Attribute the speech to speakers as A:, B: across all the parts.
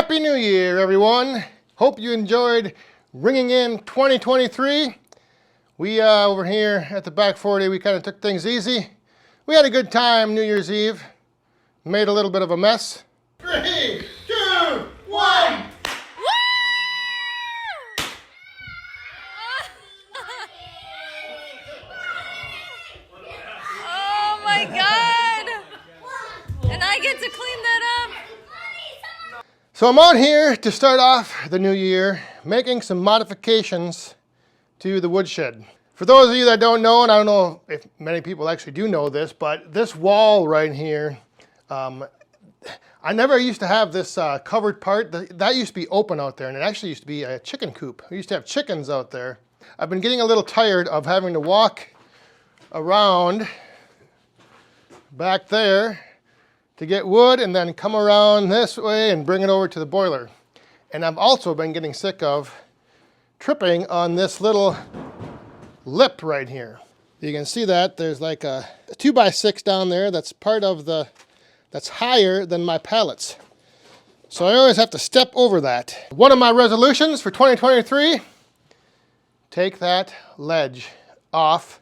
A: Happy New Year, everyone. Hope you enjoyed ringing in 2023. We over here at the back 40, we kind of took things easy. We had a good time New Year's Eve. Made a little bit of a mess. 3, 2, 1.
B: Oh my God! And I get to clean that up.
A: So I'm out here to start off the new year making some modifications to the woodshed. For those of you that don't know, and I don't know if many people actually do know this, but this wall right here, I never used to have this covered part. That used to be open out there, and it actually used to be a chicken coop. We used to have chickens out there. I've been getting a little tired of having to walk around back there to get wood and then come around this way and bring it over to the boiler. And I've also been getting sick of tripping on this little lip right here. You can see that there's like a 2x6 down there that's part of that's higher than my pallets. So I always have to step over that. One of my resolutions for 2023, take that ledge off,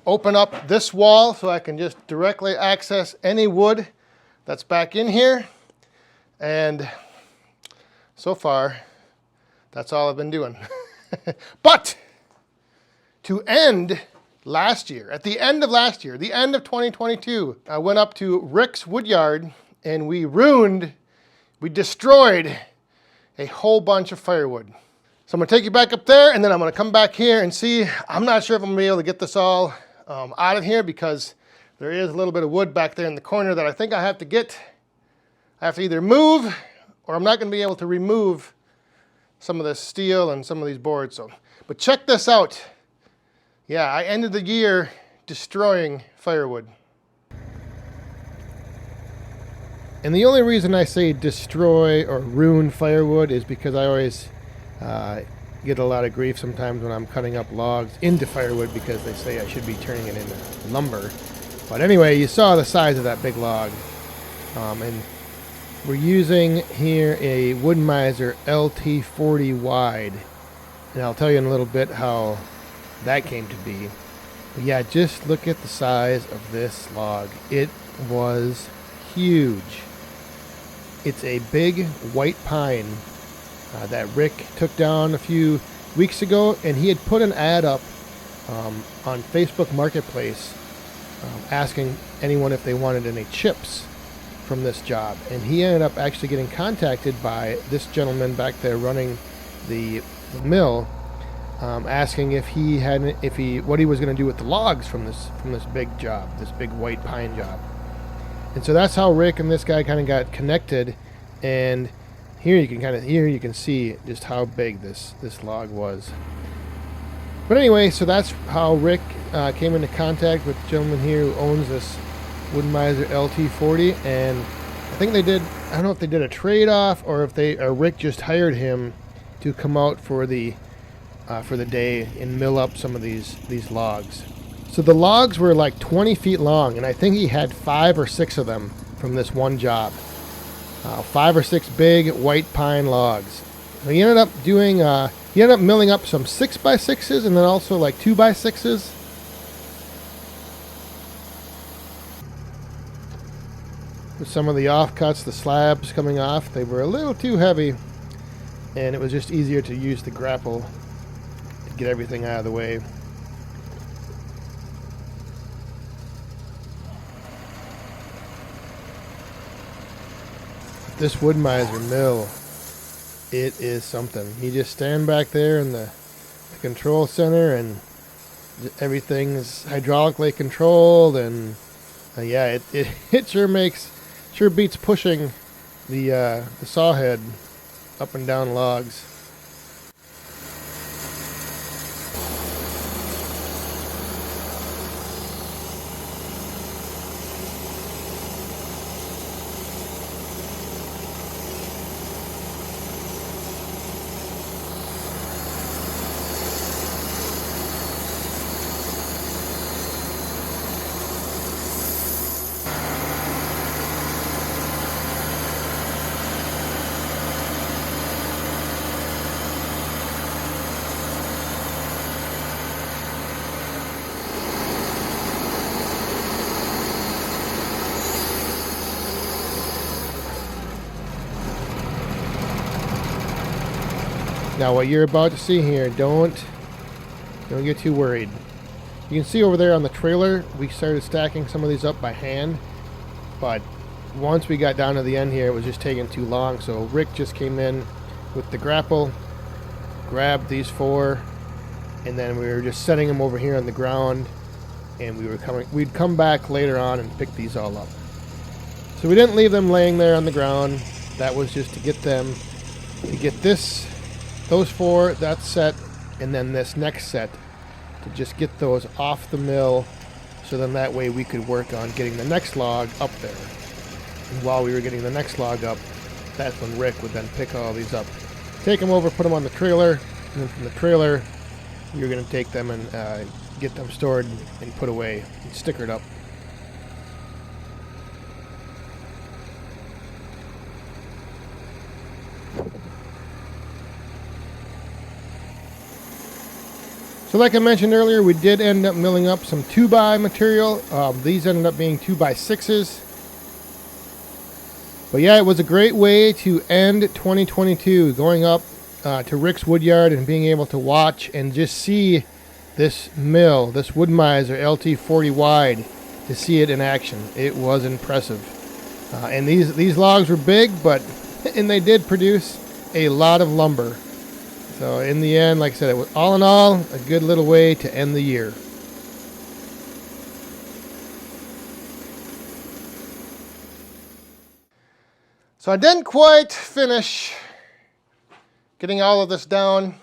A: open up this wall so I can just directly access any wood that's back in here. And so far, that's all I've been doing. But to end last year, at the end of last year, the end of 2022, I went up to Rick's Woodyard and we destroyed a whole bunch of firewood. So I'm gonna take you back up there and then I'm gonna come back here and see. I'm not sure if I'm gonna be able to get this all out of here because there is a little bit of wood back there in the corner that I think I have to get. I have to either move or I'm not gonna be able to remove some of this steel and some of these boards. But check this out. Yeah, I ended the year destroying firewood. And the only reason I say destroy or ruin firewood is because I always get a lot of grief sometimes when I'm cutting up logs into firewood because they say I should be turning it into lumber. But anyway, you saw the size of that big log. And we're using here a Woodmizer LT 40 wide. And I'll tell you in a little bit how that came to be. But yeah, just look at the size of this log. It was huge. It's a big white pine that Rick took down a few weeks ago, and he had put an ad up on Facebook Marketplace asking anyone if they wanted any chips from this job. And he ended up actually getting contacted by this gentleman back there running the mill, asking what he was going to do with the logs from this big job, this big white pine job. And so that's how Rick and this guy kind of got connected. And here you can see just how big this log was. But anyway, so that's how Rick came into contact with the gentleman here who owns this Woodmizer LT 40, and I think they did. I don't know if they did a trade-off or if Rick just hired him to come out for the day and mill up some of these logs. So the logs were like 20 feet long, and I think he had 5 or 6 of them from this one job. 5 or 6 big white pine logs. So he ended up milling up some 6x6s and then also like 2x6s. With some of the offcuts, the slabs coming off, they were a little too heavy, and it was just easier to use the grapple to get everything out of the way. This Woodmizer mill, it is something. You just stand back there in the control center and everything's hydraulically controlled, and yeah, it sure beats pushing the saw head up and down logs. Now what you're about to see here, don't get too worried. You can see over there on the trailer, we started stacking some of these up by hand, but once we got down to the end here, it was just taking too long. So Rick just came in with the grapple, grabbed these 4, and then we were just setting them over here on the ground, and we'd come back later on and pick these all up. So we didn't leave them laying there on the ground. That was just to get those 4, that set, and then this next set, to just get those off the mill, so then that way we could work on getting the next log up there. And while we were getting the next log up, that's when Rick would then pick all these up, take them over, put them on the trailer, and then from the trailer, you're going to take them and get them stored and put away and stickered up. So like I mentioned earlier, we did end up milling up some 2x material. These ended up being 2x6s. But yeah, it was a great way to end 2022, going up to Rick's Woodyard and being able to watch and just see this mill, this Woodmizer LT 40 wide, to see it in action. It was impressive. And these logs were big, and they did produce a lot of lumber. So in the end, like I said, it was all in all a good little way to end the year. So I didn't quite finish getting all of this down.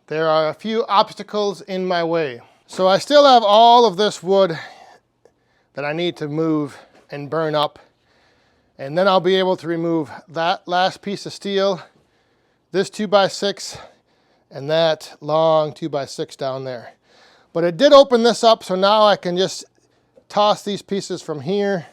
A: There are a few obstacles in my way. So I still have all of this wood that I need to move and burn up. And then I'll be able to remove that last piece of steel, this 2x6, and that long 2x6 down there. But it did open this up, so now I can just toss these pieces from here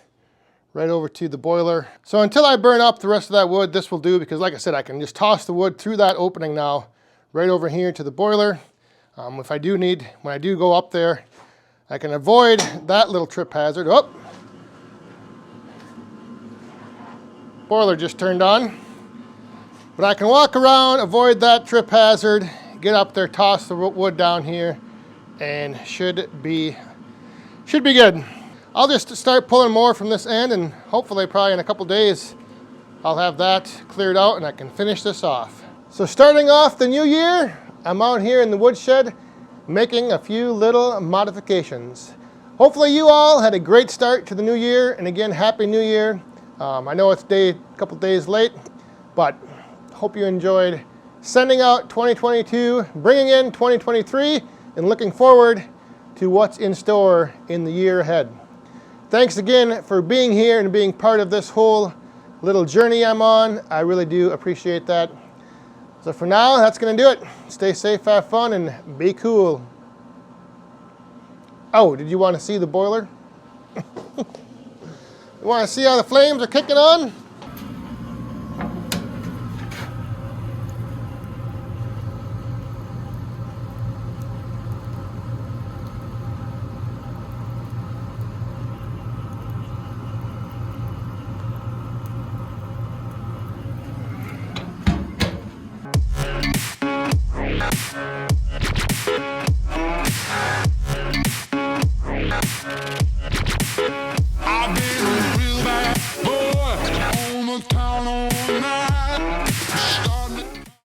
A: right over to the boiler. So until I burn up the rest of that wood, this will do, because like I said, I can just toss the wood through that opening now, right over here to the boiler. If I do need, when I do go up there, I can avoid that little trip hazard. Oh! Boiler just turned on. But I can walk around, avoid that trip hazard, get up there, toss the wood down here, and should be good. I'll just start pulling more from this end, and hopefully probably in a couple days I'll have that cleared out and I can finish this off. So starting off the new year, I'm out here in the woodshed making a few little modifications. Hopefully you all had a great start to the new year, and again, Happy New Year. I know it's a couple days late, but hope you enjoyed sending out 2022, bringing in 2023, and looking forward to what's in store in the year ahead. Thanks again for being here and being part of this whole little journey I'm on. I really do appreciate that. So for now, that's going to do it. Stay safe, have fun, and be cool. Oh, did you want to see the boiler? You want to see how the flames are kicking on?